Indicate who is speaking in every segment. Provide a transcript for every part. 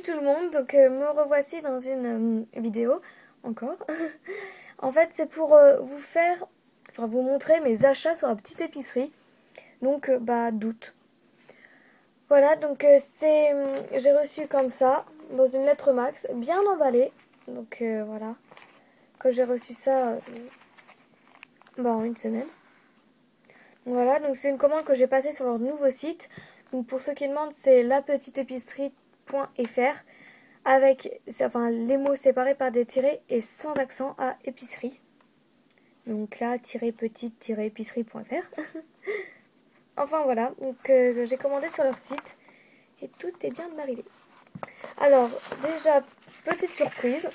Speaker 1: tout le monde, donc me revoici dans une vidéo encore. En fait c'est pour vous montrer mes achats sur la petite épicerie, donc d'août. Voilà, donc j'ai reçu comme ça, dans une lettre Max, bien emballée. Donc voilà, quand j'ai reçu ça en une semaine. Donc, voilà, donc c'est une commande que j'ai passée sur leur nouveau site. Donc pour ceux qui demandent, c'est lapetiteépicerie.fr avec les mots séparés par des tirets et sans accent à épicerie. Donc là, petite-épicerie.fr. Enfin voilà, donc j'ai commandé sur leur site et tout est bien arrivé. Alors déjà, petite surprise,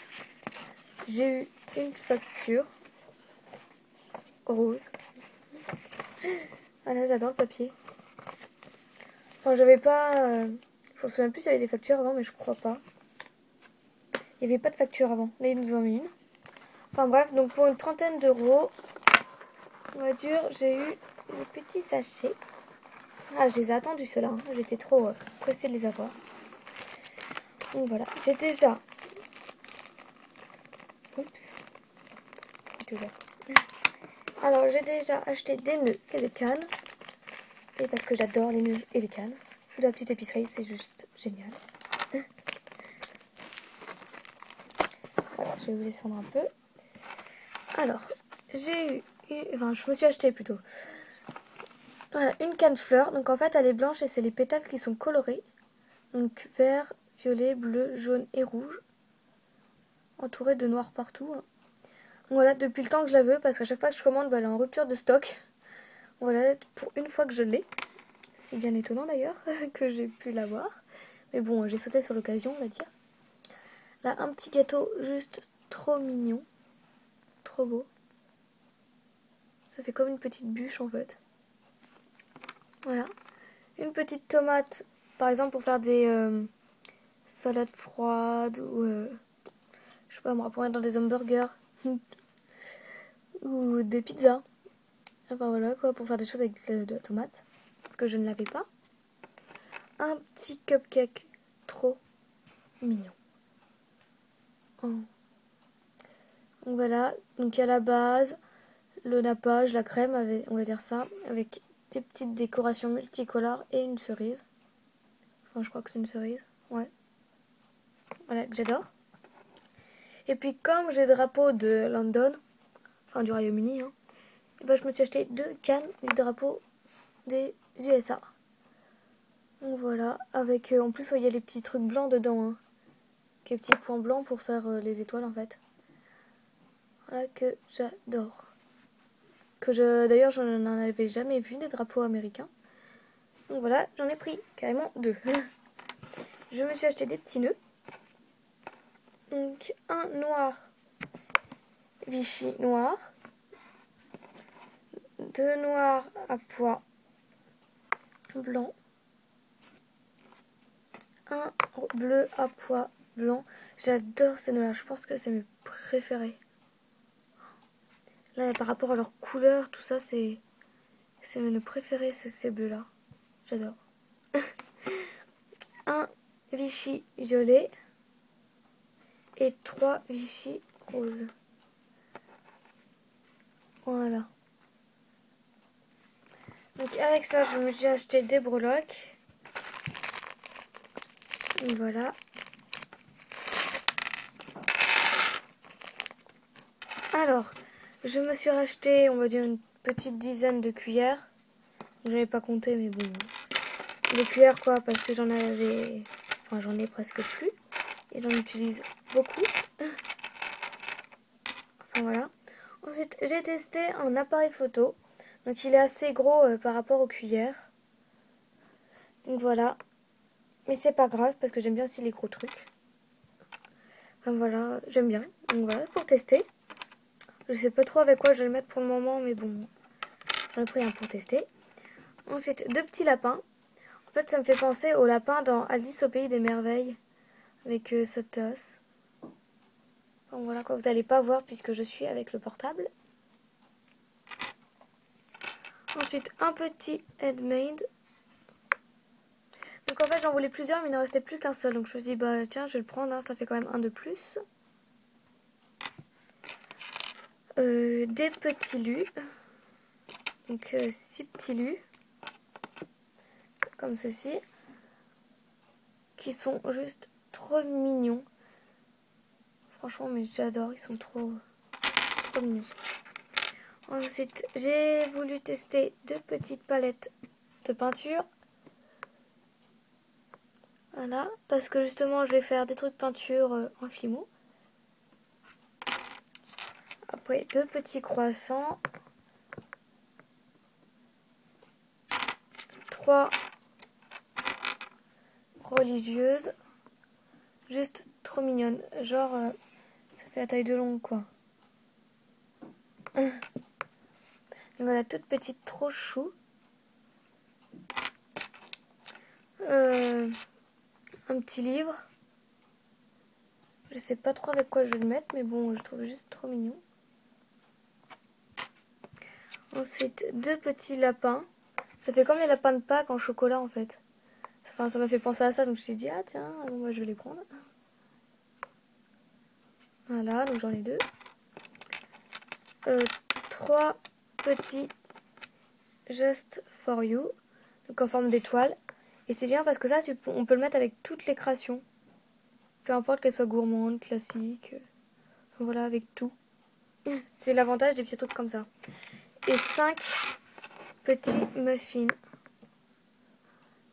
Speaker 1: j'ai eu une facture rose. Voilà, j'adore le papier. Enfin, j'avais pas... je me souviens plus s'il y avait des factures avant, mais je crois pas. Il n'y avait pas de facture avant. Là, ils nous en ont mis une. Enfin bref, donc pour une trentaine d'euros, on va dire, j'ai eu des petits sachets. Ah, je les ai attendus ceux-là. Hein. J'étais trop pressée de les avoir. Donc voilà, j'ai déjà... Oups. C'est ouvert. Alors, j'ai déjà acheté des nœuds et des cannes. Et parce que j'adore les nœuds et les cannes. De la petite épicerie, c'est juste génial. Voilà, je vais vous descendre un peu. Alors, j'ai eu... je me suis acheté plutôt. Voilà, une canne fleur. Donc en fait, elle est blanche et c'est les pétales qui sont colorés. Donc vert, violet, bleu, jaune et rouge. Entourée de noir partout. Donc, voilà, depuis le temps que je la veux, parce qu'à chaque fois que je commande, elle est en rupture de stock. Voilà, pour une fois que je l'ai. C'est bien étonnant d'ailleurs que j'ai pu l'avoir. Mais bon, j'ai sauté sur l'occasion, on va dire. Là, un petit gâteau juste trop mignon. Trop beau. Ça fait comme une petite bûche en fait. Voilà. Une petite tomate, par exemple pour faire des salades froides ou je sais pas moi, pour mettre dans des hamburgers ou des pizzas. Enfin voilà quoi, pour faire des choses avec de la tomate. Parce que je ne l'avais pas. Un petit cupcake trop mignon. Oh. Donc voilà, donc il y a la base, le nappage, la crème, on va dire ça, avec des petites décorations multicolores et une cerise. Enfin je crois que c'est une cerise, ouais. Voilà, que j'adore. Et puis comme j'ai le drapeau de London, enfin du Royaume-Uni, hein, et ben, je me suis acheté 2 cannes du drapeau des USA. Donc voilà, avec en plus il y a les petits trucs blancs dedans, hein, les petits points blancs pour faire les étoiles en fait. Voilà que j'adore. D'ailleurs je n'en avais jamais vu des drapeaux américains. Donc voilà, j'en ai pris carrément 2. Je me suis acheté des petits nœuds. Donc un noir, Vichy noir, 2 noirs à pois blanc, un bleu à pois blanc. J'adore ces nœuds-là, je pense que c'est mes préférés. Là, par rapport à leur couleur, tout ça, c'est mes nœuds préférés, ces bleus-là. J'adore. Un Vichy violet et 3 Vichy roses. Voilà. Donc avec ça, je me suis acheté des breloques. Et voilà. Alors, je me suis racheté, on va dire, une petite dizaine de cuillères. Je n'avais pas compté, mais bon. Des cuillères quoi, parce que j'en ai presque plus. Et j'en utilise beaucoup. Enfin voilà. Ensuite, j'ai testé un appareil photo. Donc il est assez gros par rapport aux cuillères. Donc voilà. Mais c'est pas grave parce que j'aime bien aussi les gros trucs. Enfin voilà, j'aime bien. Donc voilà, pour tester. Je sais pas trop avec quoi je vais le mettre pour le moment, mais bon. J'en ai pris un pour tester. Ensuite, 2 petits lapins. En fait, ça me fait penser au lapin dans Alice au pays des merveilles. Avec sa tasse. Enfin voilà quoi, vous n'allez pas voir puisque je suis avec le portable. Ensuite, un petit Handmade. Donc en fait j'en voulais plusieurs mais il n'en restait plus qu'un seul. Donc je me suis dit bah tiens je vais le prendre, hein, ça fait quand même un de plus. Des petits lus. Donc 6 petits lus. Comme ceci. Qui sont juste trop mignons. Franchement mais j'adore, ils sont trop mignons. Ensuite j'ai voulu tester 2 petites palettes de peinture. Voilà, parce que justement je vais faire des trucs peinture en Fimo. Après 2 petits croissants. 3 religieuses. Juste trop mignonnes. Genre ça fait la taille de longue quoi. Et voilà, toutes petites, trop chou. Un petit livre. Je sais pas trop avec quoi je vais le mettre, mais bon, je trouve juste trop mignon. Ensuite, 2 petits lapins. Ça fait comme les lapins de Pâques en chocolat en fait. Enfin, ça m'a fait penser à ça, donc je me suis dit, ah tiens, bon, moi je vais les prendre. Voilà, donc j'en ai 2. 3 petits Just for You, donc en forme d'étoile. Et c'est bien parce que ça, on peut le mettre avec toutes les créations. Peu importe qu'elles soient gourmandes, classiques. Enfin, voilà, avec tout. C'est l'avantage des petits trucs comme ça. Et 5 petits muffins.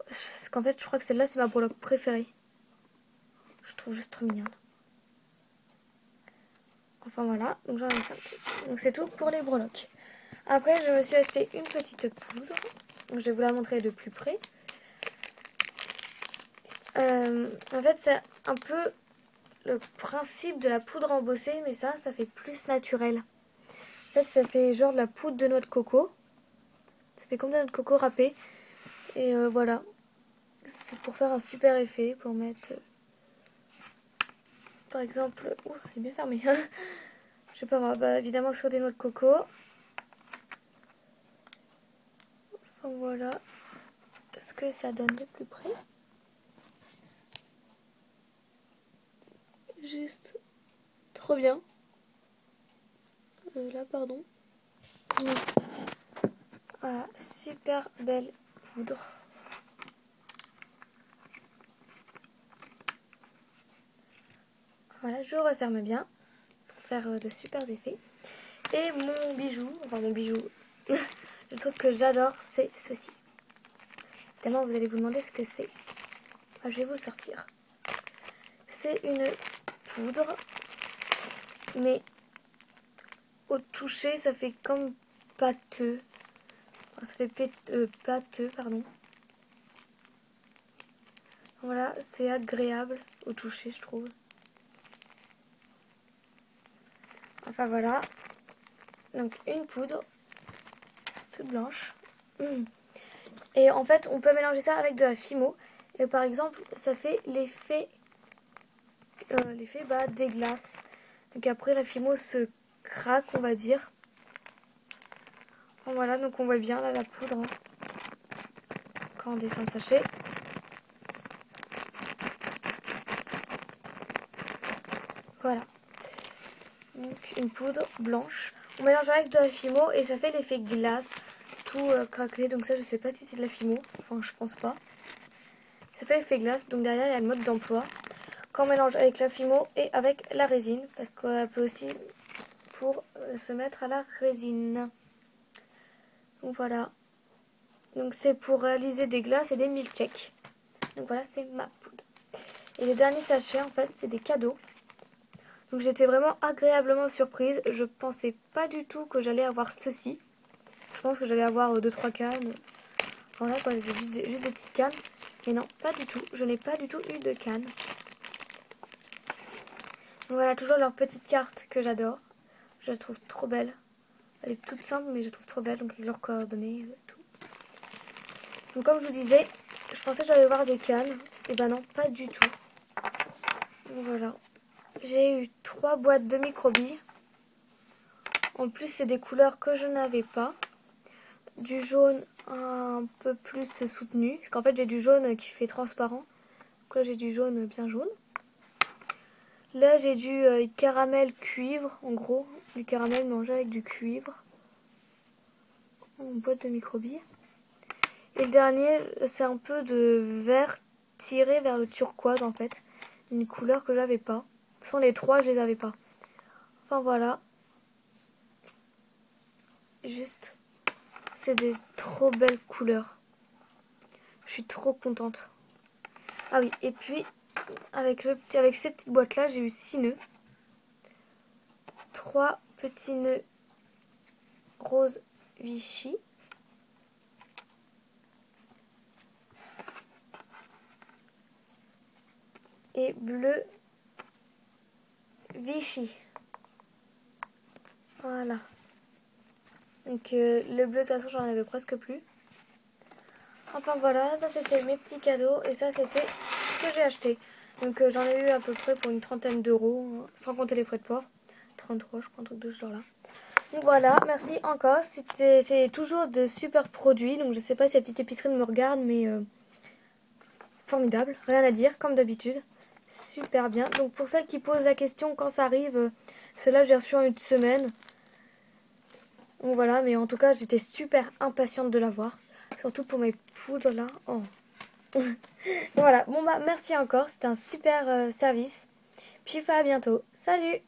Speaker 1: Parce qu'en fait, je crois que celle-là, c'est ma breloque préférée. Je trouve juste trop mignonne. Enfin voilà, donc j'en ai 5. Donc c'est tout pour les breloques. Après, je me suis acheté une petite poudre. Donc je vais vous la montrer de plus près. En fait, c'est un peu le principe de la poudre embossée, mais ça fait plus naturel. En fait, ça fait genre de la poudre de noix de coco. Ça fait comme de la noix de coco râpée. Et voilà. C'est pour faire un super effet, pour mettre... par exemple... Ouh, elle est bien fermée. Je sais pas moi, bah, évidemment sur des noix de coco. Enfin voilà. Ce que ça donne de plus près. Juste trop bien. Là, pardon. Voilà, super belle poudre. Voilà, je referme bien pour faire de super effets. Et mon bijou, enfin mon bijou, le truc que j'adore, c'est ceci. Évidemment, vous allez vous demander ce que c'est. Ah, je vais vous le sortir. C'est une poudre, mais au toucher, ça fait comme pâteux. Enfin, ça fait pâteux, pardon. Voilà, c'est agréable au toucher, je trouve. Enfin voilà. Donc une poudre toute blanche. Et en fait, on peut mélanger ça avec de la Fimo. Et par exemple, ça fait l'effet des glaces. Donc après, la Fimo se craque, on va dire. Bon, voilà, donc on voit bien là la poudre. Hein, quand on descend le sachet. Voilà. Donc une poudre blanche. On mélange avec de la Fimo et ça fait l'effet glace. Tout craquelé. Donc ça, je sais pas si c'est de la Fimo. Enfin, je pense pas. Ça fait l'effet glace. Donc derrière, il y a le mode d'emploi. Quand on mélange avec la Fimo et avec la résine. Parce qu'on peut aussi pour se mettre à la résine. Donc voilà. Donc c'est pour réaliser des glaces et des milkshakes. Donc voilà, c'est ma poudre. Et les derniers sachets, en fait, c'est des cadeaux. Donc j'étais vraiment agréablement surprise. Je pensais pas du tout que j'allais avoir ceci. Je pense que j'allais avoir 2-3 cannes. Voilà quoi, juste des petites cannes. Mais non, pas du tout. Je n'ai pas du tout eu de cannes. Donc voilà, toujours leur petite carte que j'adore. Je la trouve trop belle. Elle est toute simple, mais je la trouve trop belle. Donc avec leurs coordonnées et tout. Donc comme je vous disais, je pensais que j'allais avoir des cannes. Et ben non, pas du tout. Donc voilà. J'ai eu 3 boîtes de microbilles. En plus, c'est des couleurs que je n'avais pas. du jaune un peu plus soutenu. Parce qu'en fait j'ai du jaune qui fait transparent. Donc là j'ai du jaune bien jaune. Là j'ai du caramel cuivre, en gros. Du caramel mélangé avec du cuivre. Une boîte de microbilles. Et le dernier c'est un peu de vert tiré vers le turquoise en fait. Une couleur que j'avais pas. Ce sont les trois, je les avais pas. Enfin voilà. Juste, c'est des trop belles couleurs. Je suis trop contente. Ah oui, et puis avec ces petites boîtes là, j'ai eu 6 nœuds. 3 petits nœuds rose Vichy. Et bleu Vichy. Voilà. Donc le bleu de toute façon j'en avais presque plus. Enfin voilà, ça c'était mes petits cadeaux et ça c'était ce que j'ai acheté. Donc j'en ai eu à peu près pour une trentaine d'euros, sans compter les frais de port. 33 je crois, un truc de ce genre là. Donc voilà, merci encore. C'est toujours de super produits. Donc je sais pas si la petite épicerie me regarde, mais formidable, rien à dire, comme d'habitude. Super bien. Donc pour celles qui posent la question quand ça arrive, cela j'ai reçu en une semaine. Donc voilà, mais en tout cas j'étais super impatiente de l'avoir. Surtout pour mes poudres là. Oh. Voilà, bon bah merci encore, c'était un super service. Puis à bientôt. Salut!